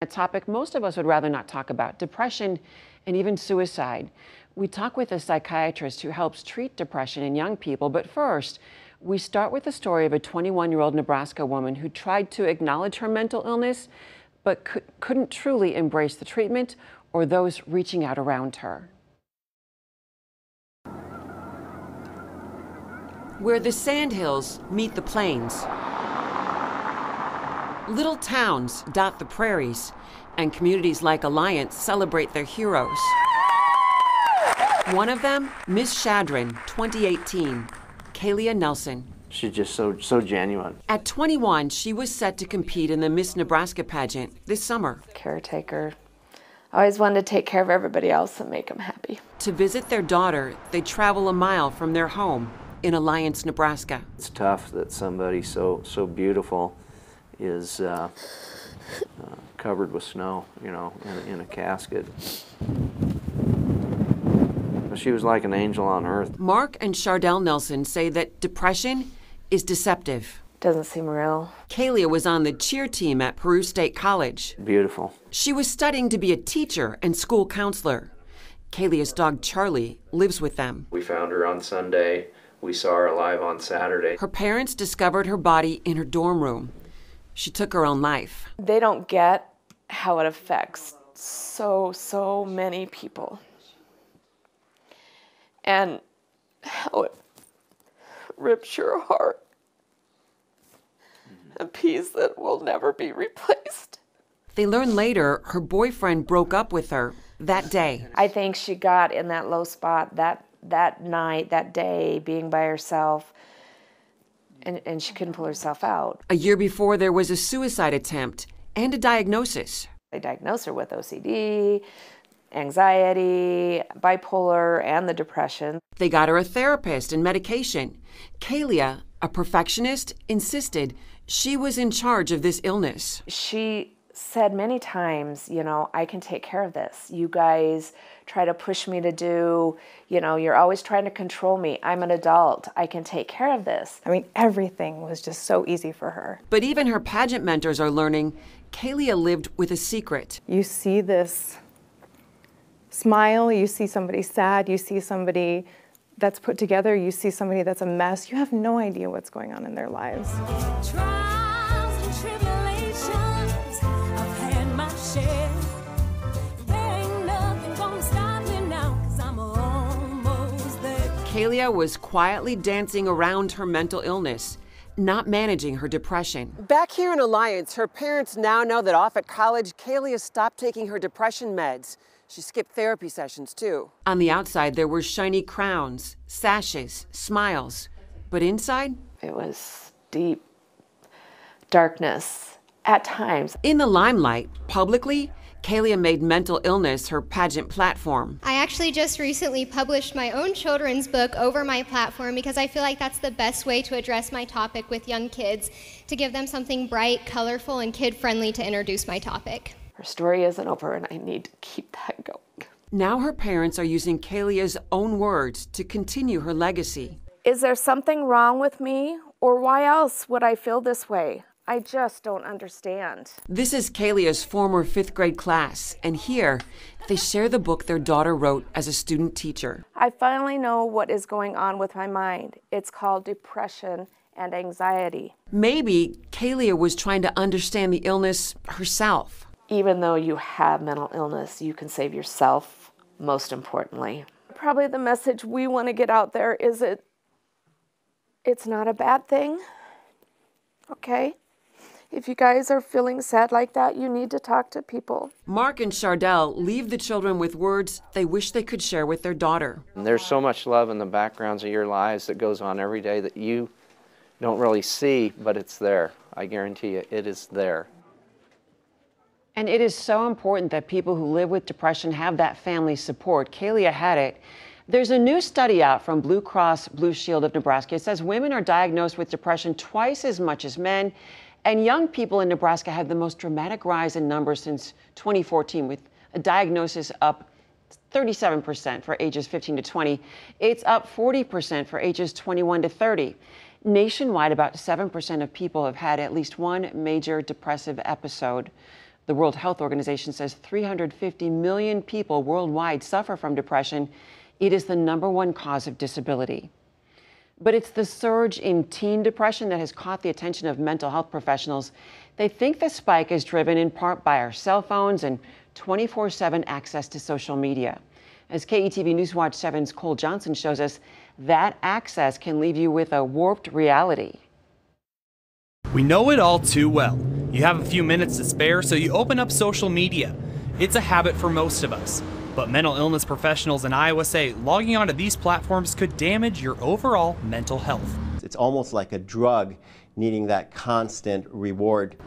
A topic most of us would rather not talk about: depression and even suicide. We talk with a psychiatrist who helps treat depression in young people, but first, we start with the story of a 21-year-old Nebraska woman who tried to acknowledge her mental illness, but couldn't truly embrace the treatment or those reaching out around her. Where the sandhills meet the plains, little towns dot the prairies, and communities like Alliance celebrate their heroes. One of them, Miss Shadron, 2018, Kalia Nelson. She's just so genuine. At 21, she was set to compete in the Miss Nebraska pageant this summer. Caretaker. I always wanted to take care of everybody else and make them happy. To visit their daughter, they travel a mile from their home in Alliance, Nebraska. It's tough that somebody so beautiful is covered with snow, you know, in a casket. She was like an angel on earth. Mark and Chardell Nelson say that depression is deceptive. Doesn't seem real. Kalia was on the cheer team at Peru State College. Beautiful. She was studying to be a teacher and school counselor. Kalia's dog Charlie lives with them. We found her on Sunday. We saw her alive on Saturday. Her parents discovered her body in her dorm room. She took her own life. They don't get how it affects so many people. And how it rips your heart. A piece that will never be replaced. They learned later her boyfriend broke up with her that day. I think she got in that low spot that night, that day, being by herself, and she couldn't pull herself out. A year before, there was a suicide attempt and a diagnosis. They diagnosed her with OCD, anxiety, bipolar, and the depression. They got her a therapist and medication. Kalia, a perfectionist, insisted she was in charge of this illness. She said many times, you know, I can take care of this. You guys try to push me to do, you know, you're always trying to control me. I'm an adult. I can take care of this. I mean, everything was just so easy for her. But even her pageant mentors are learning Kalia lived with a secret. You see this smile, you see somebody sad, you see somebody that's put together, you see somebody that's a mess. You have no idea what's going on in their lives. Trials and tribulations, I've had my share. There ain't nothing gonna stop me now, 'cause I'm almost there. Kalia was quietly dancing around her mental illness, not managing her depression. Back here in Alliance, her parents now know that off at college, Kalia stopped taking her depression meds. She skipped therapy sessions, too. On the outside, there were shiny crowns, sashes, smiles. But inside? It was deep darkness at times. In the limelight, publicly, Kalia made mental illness her pageant platform. I actually just recently published my own children's book over my platform because I feel like that's the best way to address my topic with young kids, to give them something bright, colorful, and kid-friendly to introduce my topic. Her story isn't over, and I need to keep that going. Now her parents are using Kalia's own words to continue her legacy. Is there something wrong with me, or why else would I feel this way? I just don't understand. This is Kalia's former 5th grade class, and here they share the book their daughter wrote as a student teacher. I finally know what is going on with my mind. It's called depression and anxiety. Maybe Kalia was trying to understand the illness herself. Even though you have mental illness, you can save yourself, most importantly. Probably the message we want to get out there is it's not a bad thing, okay? If you guys are feeling sad like that, you need to talk to people. Mark and Chardell leave the children with words they wish they could share with their daughter. And there's so much love in the backgrounds of your lives that goes on every day that you don't really see, but it's there. I guarantee you, it is there. And it is so important that people who live with depression have that family support. Kalia had it. There's a new study out from Blue Cross Blue Shield of Nebraska. It says women are diagnosed with depression twice as much as men, and young people in Nebraska have the most dramatic rise in numbers since 2014, with a diagnosis up 37% for ages 15 to 20. It's up 40% for ages 21 to 30. Nationwide, about 7% of people have had at least one major depressive episode. The World Health Organization says 350 million people worldwide suffer from depression. It is the #1 cause of disability. But it's the surge in teen depression that has caught the attention of mental health professionals. They think the spike is driven in part by our cell phones and 24/7 access to social media. As KETV Newswatch 7's Cole Johnson shows us, that access can leave you with a warped reality. We know it all too well. You have a few minutes to spare, so you open up social media. It's a habit for most of us. But mental illness professionals in Iowa say logging onto these platforms could damage your overall mental health. It's almost like a drug, needing that constant reward.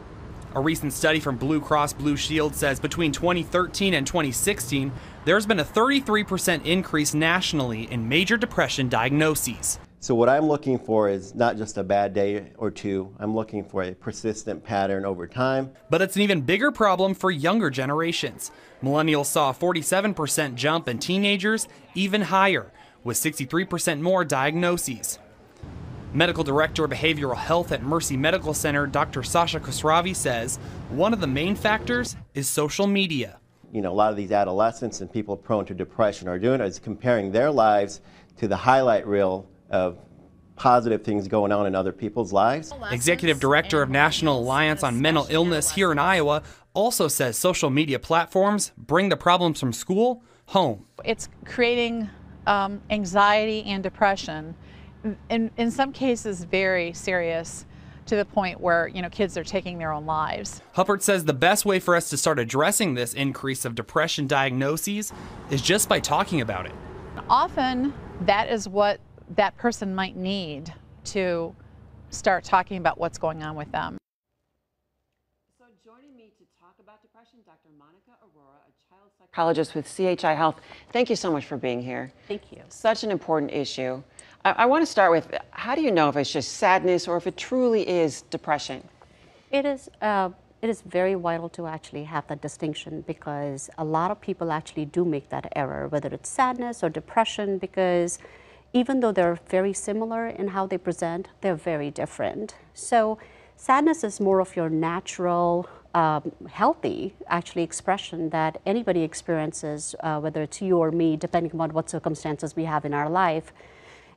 A recent study from Blue Cross Blue Shield says between 2013 and 2016, there's been a 33% increase nationally in major depression diagnoses. So what I'm looking for is not just a bad day or two. I'm looking for a persistent pattern over time. But it's an even bigger problem for younger generations. Millennials saw a 47% jump in teenagers, even higher, with 63% more diagnoses. Medical Director of Behavioral Health at Mercy Medical Center, Dr. Sasha Khosravi says one of the main factors is social media. You know, a lot of these adolescents and people prone to depression are doing is comparing their lives to the highlight reel of positive things going on in other people's lives. Executive Director of National Alliance on Mental Illness here in Iowa also says social media platforms bring the problems from school home. It's creating anxiety and depression, in some cases very serious, to the point where, kids are taking their own lives. Huppert says the best way for us to start addressing this increase of depression diagnoses is just by talking about it. Often that is what that person might need to start talking about what's going on with them. So joining me to talk about depression, Dr. Monica Aurora, a child psychologist with CHI Health. Thank you so much for being here. Thank you. Such an important issue. I want to start with, how do you know if it's just sadness or if it truly is depression? It is very vital to actually have that distinction, because a lot of people actually do make that error, whether it's sadness or depression, because even though they're very similar in how they present, they're very different. So sadness is more of your natural, healthy, actually, expression that anybody experiences, whether it's you or me, depending on what circumstances we have in our life.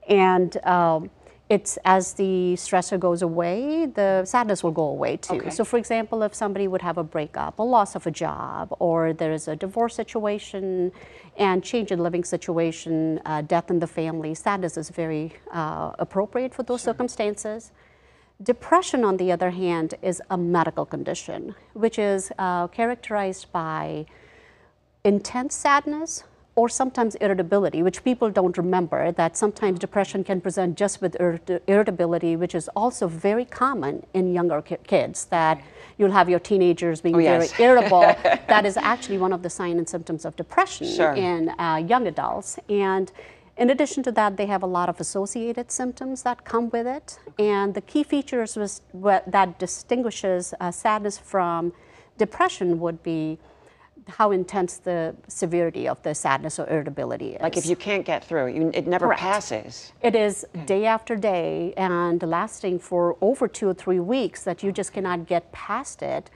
And it's as the stressor goes away, the sadness will go away too. Okay. So for example, if somebody would have a breakup, a loss of a job, or there is a divorce situation and change in living situation, death in the family, sadness is very appropriate for those circumstances. Depression, on the other hand, is a medical condition, which is characterized by intense sadness, or sometimes irritability, which people don't remember, that sometimes depression can present just with irritability, which is also very common in younger kids, that you'll have your teenagers being very irritable. That is actually one of the signs and symptoms of depression in young adults. And in addition to that, they have a lot of associated symptoms that come with it. And the key features that distinguishes sadness from depression would be how intense the severity of the sadness or irritability is. Like if you can't get through, it never passes. It is day after day and lasting for over 2 or 3 weeks that you just cannot get past it.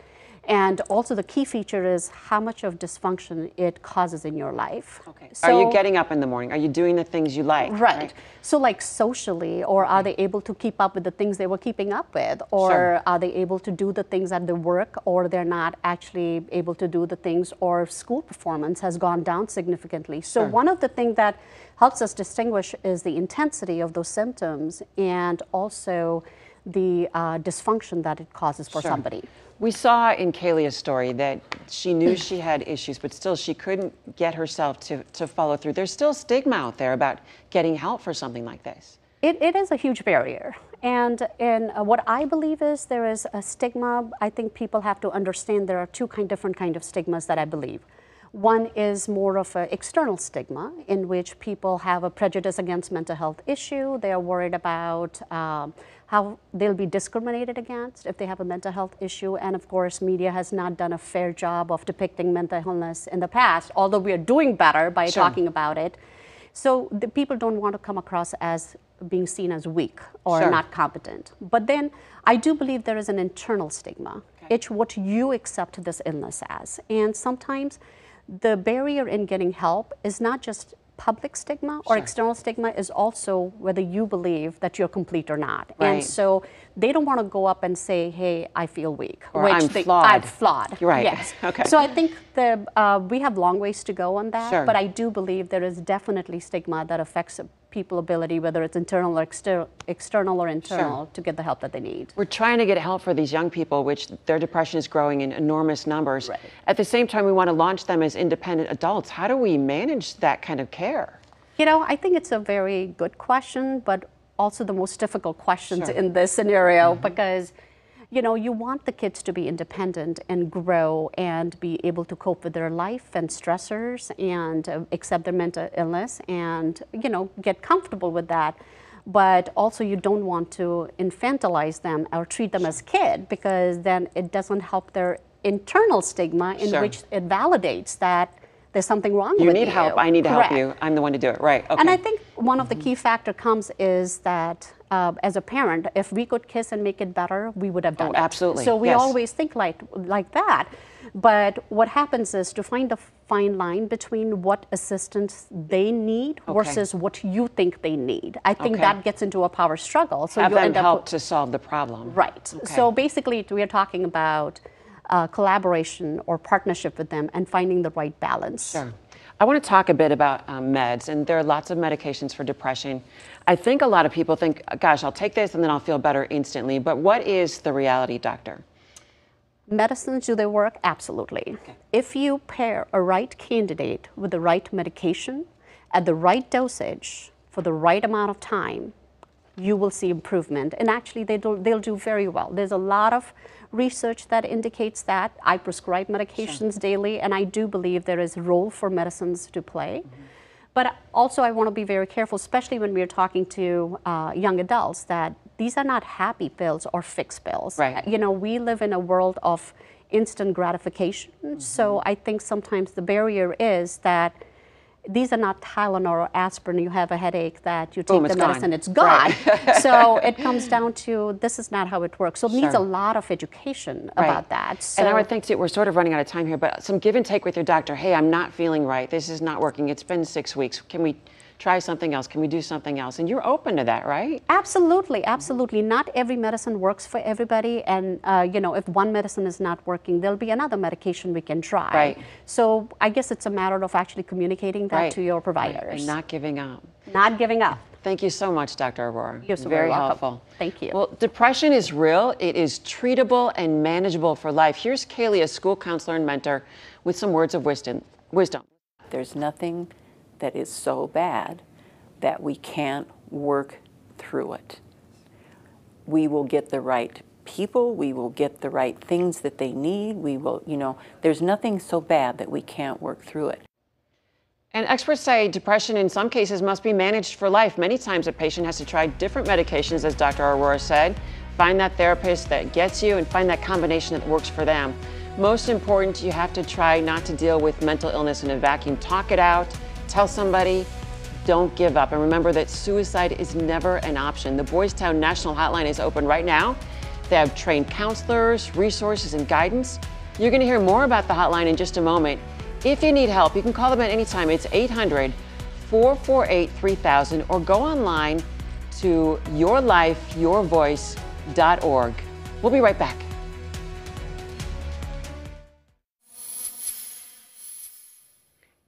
And also the key feature is how much of dysfunction it causes in your life. Okay. So, are you getting up in the morning? Are you doing the things you like? Right. So like socially, or are they able to keep up with the things they were keeping up with? Or are they able to do the things at their work, or they're not actually able to do the things, or school performance has gone down significantly. So one of the things that helps us distinguish is the intensity of those symptoms, and also the dysfunction that it causes for somebody. We saw in Kalia's story that she knew she had issues, but still she couldn't get herself to follow through. There's still stigma out there about getting help for something like this. It is a huge barrier. And what I believe is there is a stigma. I think people have to understand there are two different kind of stigmas that I believe. One is more of an external stigma, in which people have a prejudice against mental health issue. They are worried about how they'll be discriminated against if they have a mental health issue. And of course, media has not done a fair job of depicting mental illness in the past, although we are doing better by talking about it. So the people don't want to come across as being seen as weak or not competent. But then I do believe there is an internal stigma It's what you accept this illness as. And sometimes the barrier in getting help is not just public stigma or external stigma, is also whether you believe that you're complete or not. Right. And so they don't want to go up and say, hey, I feel weak. Or I'm flawed. I'm flawed. You're right. Yes. Okay. So I think we have long ways to go on that, Sure. but I do believe there is definitely stigma that affects people's ability, whether it's internal or external or internal, to get the help that they need. We're trying to get help for these young people, which their depression is growing in enormous numbers. Right. At the same time, we want to launch them as independent adults. How do we manage that kind of care? You know, I think it's a very good question, but also the most difficult questions in this scenario, because you know, you want the kids to be independent and grow and be able to cope with their life and stressors and accept their mental illness and, you know, get comfortable with that. But also you don't want to infantilize them or treat them as kid, because then it doesn't help their internal stigma in which it validates that there's something wrong with you. You need help. I need to help Correct. you. I'm the one to do it. Right. Okay. And I think one of the key factor comes is that as a parent, if we could kiss and make it better, we would have done it. Absolutely. So we Yes. always think like that. But what happens is to find a fine line between what assistance they need versus what you think they need. I think that gets into a power struggle. So have you them end up help to solve the problem. Right. Okay. So basically, we are talking about collaboration or partnership with them and finding the right balance. Sure. I want to talk a bit about meds, and there are lots of medications for depression. I think a lot of people think, gosh, I'll take this and then I'll feel better instantly. But what is the reality, doctor? Medicines, do they work? Absolutely. If you pair a right candidate with the right medication at the right dosage for the right amount of time, you will see improvement. And actually, they'll do very well. There's a lot of research that indicates that. I prescribe medications daily, and I do believe there is a role for medicines to play. But also, I want to be very careful, especially when we're talking to young adults, that these are not happy pills or fixed pills. Right. You know, we live in a world of instant gratification. So I think sometimes the barrier is that these are not Tylenol or aspirin. You have a headache that you take the medicine, it's gone. Right. So it comes down to this is not how it works. So it needs a lot of education about that. So, and I would think too, we're sort of running out of time here, but some give and take with your doctor. Hey, I'm not feeling right. This is not working. It's been 6 weeks. Can we try something else? Can we do something else? And you're open to that, right? Absolutely, absolutely. Not every medicine works for everybody, and you know, if one medicine is not working, there'll be another medication we can try. Right. So I guess it's a matter of actually communicating that to your providers. And not giving up. Not giving up. Thank you so much, Dr. Aurora. You're so very welcome. helpful. Thank you. Well, depression is real. It is treatable and manageable for life. Here's Kaylee, a school counselor and mentor, with some words of wisdom. There's nothing that is so bad that we can't work through it. We will get the right people, we will get the right things that they need, we will, you know, there's nothing so bad that we can't work through it. And experts say depression in some cases must be managed for life. Many times a patient has to try different medications, as Dr. Aurora said, find that therapist that gets you and find that combination that works for them. Most important, you have to try not to deal with mental illness in a vacuum. Talk it out, tell somebody. Don't give up. And remember that suicide is never an option. The Boys Town National Hotline is open right now. They have trained counselors, resources, and guidance. You're going to hear more about the hotline in just a moment. If you need help, you can call them at any time. It's 800-448-3000 or go online to yourlifeyourvoice.org. We'll be right back.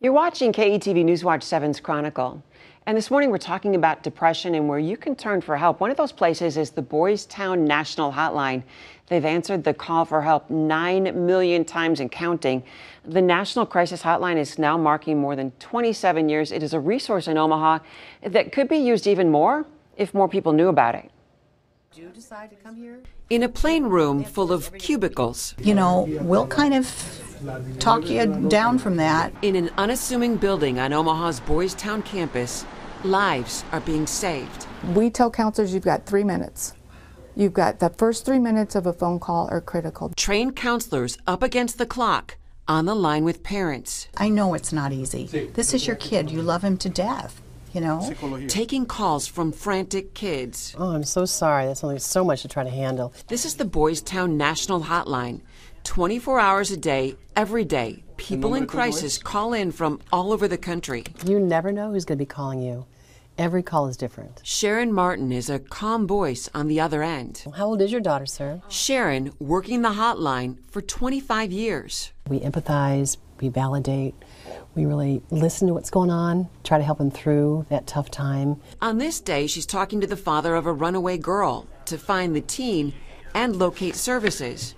You're watching KETV Newswatch 7's Chronicle. And this morning we're talking about depression and where you can turn for help. One of those places is the Boys Town National Hotline. They've answered the call for help 9 million times and counting. The National Crisis Hotline is now marking more than 27 years. It is a resource in Omaha that could be used even more if more people knew about it. Did you decide to come here? In a plain room full of cubicles. You know, we'll kind of talk you down from that. In an unassuming building on Omaha's Boys Town campus, lives are being saved. We tell counselors you've got 3 minutes. You've got the first 3 minutes of a phone call are critical. Trained counselors up against the clock, on the line with parents. I know it's not easy. This is your kid. You love him to death, you know? Taking calls from frantic kids. Oh, I'm so sorry. That's only so much to try to handle. This is the Boys Town National Hotline. 24 hours a day, every day, people in crisis call in from all over the country. You never know who's going to be calling you. Every call is different. Sharon Martin is a calm voice on the other end. How old is your daughter, sir? Sharon, working the hotline for 25 years. We empathize, we validate, we really listen to what's going on, try to help them through that tough time. On this day, she's talking to the father of a runaway girl to find the teen and locate services.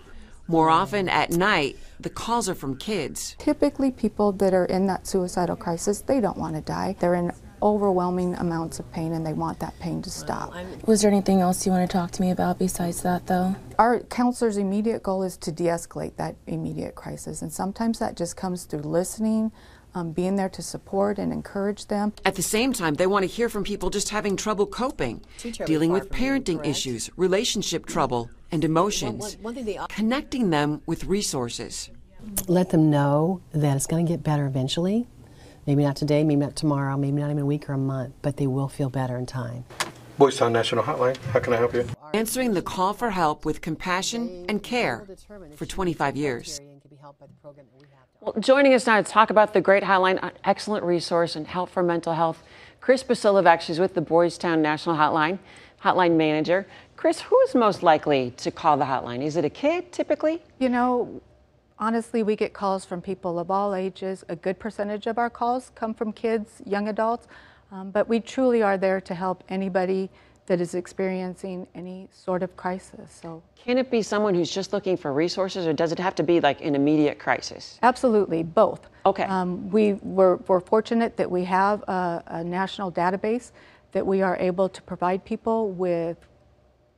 More often at night, the calls are from kids. Typically people that are in that suicidal crisis, they don't want to die. They're in overwhelming amounts of pain and they want that pain to stop. Was there anything else you want to talk to me about besides that, though? Our counselor's immediate goal is to de-escalate that immediate crisis, and sometimes that just comes through listening, being there to support and encourage them. At the same time, they want to hear from people just having trouble coping, dealing with parenting issues, relationship trouble, and emotions, connecting them with resources. Let them know that it's going to get better eventually. Maybe not today, maybe not tomorrow, maybe not even a week or a month, but they will feel better in time. Boys Town National Hotline, how can I help you? Answering the call for help with compassion and care for 25 years. Well, joining us now to talk about the Great Hotline, an excellent resource and help for mental health, Chris Basilovac. She's with the Boys Town National Hotline, hotline manager. Chris, who is most likely to call the hotline? Is it a kid typically? You know, honestly, we get calls from people of all ages. A good percentage of our calls come from kids, young adults, but we truly are there to help anybody that is experiencing any sort of crisis. So, can it be someone who's just looking for resources, or does it have to be like an immediate crisis? Absolutely, both. Okay. We're fortunate that we have a national database that we are able to provide people with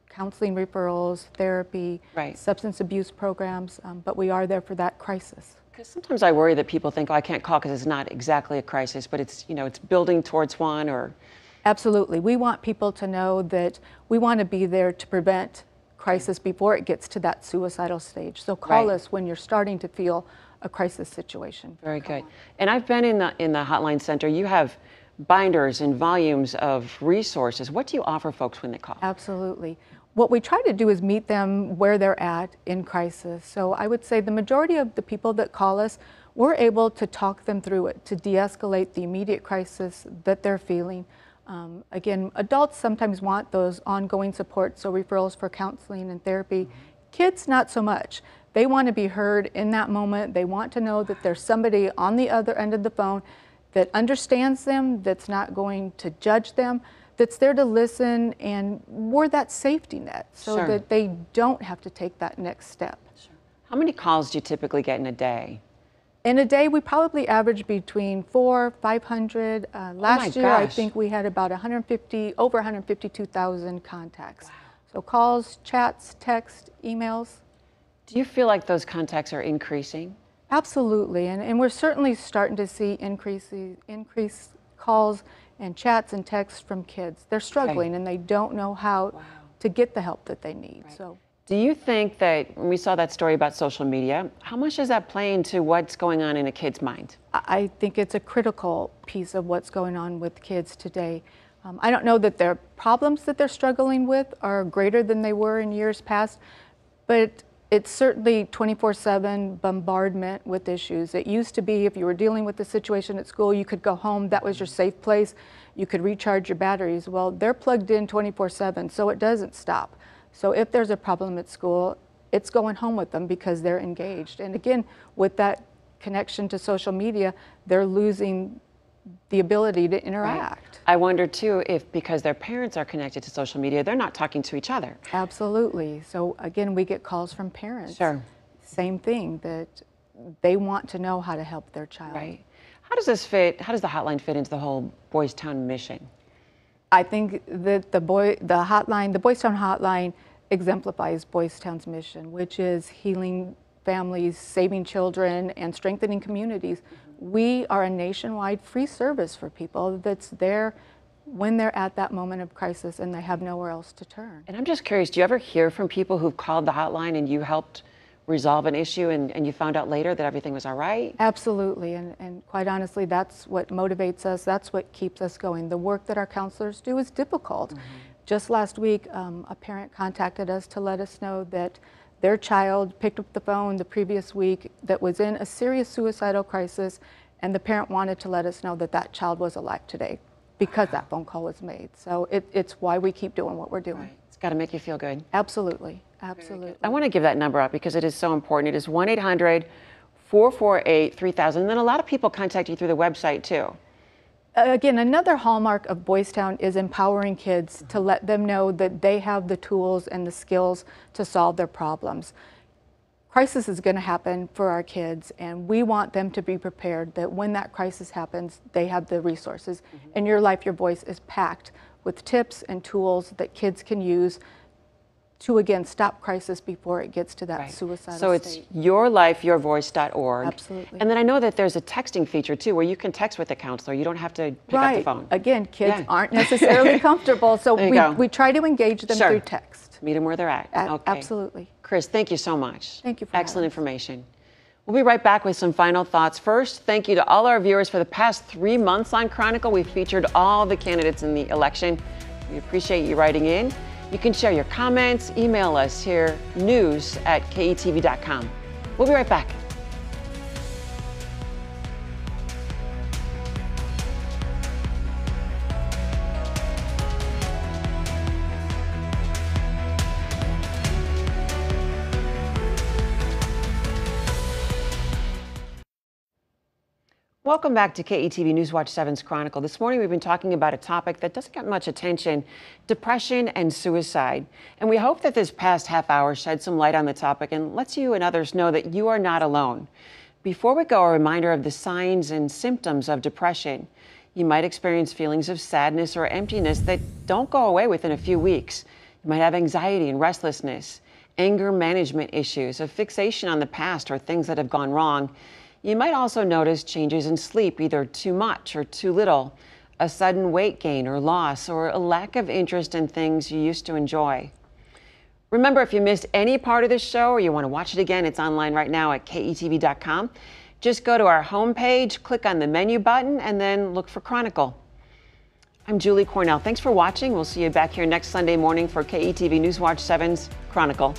counseling referrals, therapy, substance abuse programs, but we are there for that crisis. Because sometimes I worry that people think, oh, I can't call because it's not exactly a crisis, but it's, you know, it's building towards one. Or absolutely. We want people to know that we want to be there to prevent crisis before it gets to that suicidal stage. So call us when you're starting to feel a crisis situation. Very good. And I've been in the hotline center. You have binders and volumes of resources. What do you offer folks when they call? Absolutely. What we try to do is meet them where they're at in crisis. So I would say the majority of the people that call us, we're able to talk them through it, to de-escalate the immediate crisis that they're feeling. Again, adults sometimes want those ongoing support, so referrals for counseling and therapy. Kids, not so much. They want to be heard in that moment. They want to know that there's somebody on the other end of the phone that understands them, that's not going to judge them, that's there to listen, and we're that safety net so that they don't have to take that next step. How many calls do you typically get in a day? In a day, we probably average between 400, 500. Last year, I think we had about over 152,000 contacts. So calls, chats, texts, emails. Do you feel like those contacts are increasing? Absolutely, and we're certainly starting to see increased calls and chats and texts from kids. They're struggling and they don't know how to get the help that they need. So, do you think that, when we saw that story about social media, how much does that play into what's going on in a kid's mind? I think it's a critical piece of what's going on with kids today. I don't know that their problems that they're struggling with are greater than they were in years past, but it's certainly 24/7 bombardment with issues. It used to be if you were dealing with the situation at school, you could go home, that was your safe place, you could recharge your batteries. Well, they're plugged in 24/7, so it doesn't stop. So if there's a problem at school, it's going home with them because they're engaged. And again, with that connection to social media, they're losing the ability to interact. I wonder too if because their parents are connected to social media, they're not talking to each other. Absolutely. So again, we get calls from parents. Sure. Same thing, that they want to know how to help their child. Right. How does this fit, how does the hotline fit into the whole Boys Town mission? I think that the Boys Town Hotline exemplifies Boys Town's mission, which is healing families, saving children, and strengthening communities. We are a nationwide free service for people that's there when they're at that moment of crisis and they have nowhere else to turn. And I'm just curious, do you ever hear from people who've called the hotline and you helped resolve an issue and you found out later that everything was all right? Absolutely, and quite honestly, that's what motivates us, that's what keeps us going. The work that our counselors do is difficult. Just last week, a parent contacted us to let us know that their child picked up the phone the previous week that was in a serious suicidal crisis, and the parent wanted to let us know that that child was alive today because that phone call was made. So it's why we keep doing what we're doing. Right. It's got to make you feel good. Absolutely, absolutely. I want to give that number out because it is so important. It is 1-800-448-3000. And then a lot of people contact you through the website too. Again, another hallmark of Boys Town is empowering kids to let them know that they have the tools and the skills to solve their problems. Crisis is going to happen for our kids, and we want them to be prepared that when that crisis happens, they have the resources. And Your Life, Your Voice is packed with tips and tools that kids can use to, again, stop crisis before it gets to that suicidal So it's state. yourlifeyourvoice.org. Absolutely. And then I know that there's a texting feature too where you can text with a counselor. You don't have to pick up the phone. Again, kids aren't necessarily comfortable, so There you go. we try to engage them through text. Meet them where they're at. Okay. Absolutely. Chris, thank you so much. Thank you for Excellent information. We'll be right back with some final thoughts. First, thank you to all our viewers for the past 3 months on Chronicle. We've featured all the candidates in the election. We appreciate you writing in. You can share your comments, email us here, news@ketv.com. We'll be right back. Welcome back to KETV Newswatch 7's Chronicle. This morning we've been talking about a topic that doesn't get much attention, depression and suicide. And we hope that this past half hour shed some light on the topic and lets you and others know that you are not alone. Before we go, a reminder of the signs and symptoms of depression. You might experience feelings of sadness or emptiness that don't go away within a few weeks. You might have anxiety and restlessness, anger management issues, a fixation on the past or things that have gone wrong. You might also notice changes in sleep, either too much or too little, a sudden weight gain or loss, or a lack of interest in things you used to enjoy. Remember, if you missed any part of this show or you want to watch it again, it's online right now at ketv.com. Just go to our homepage, click on the menu button, and then look for Chronicle. I'm Julie Cornell. Thanks for watching. We'll see you back here next Sunday morning for KETV Newswatch 7's Chronicle.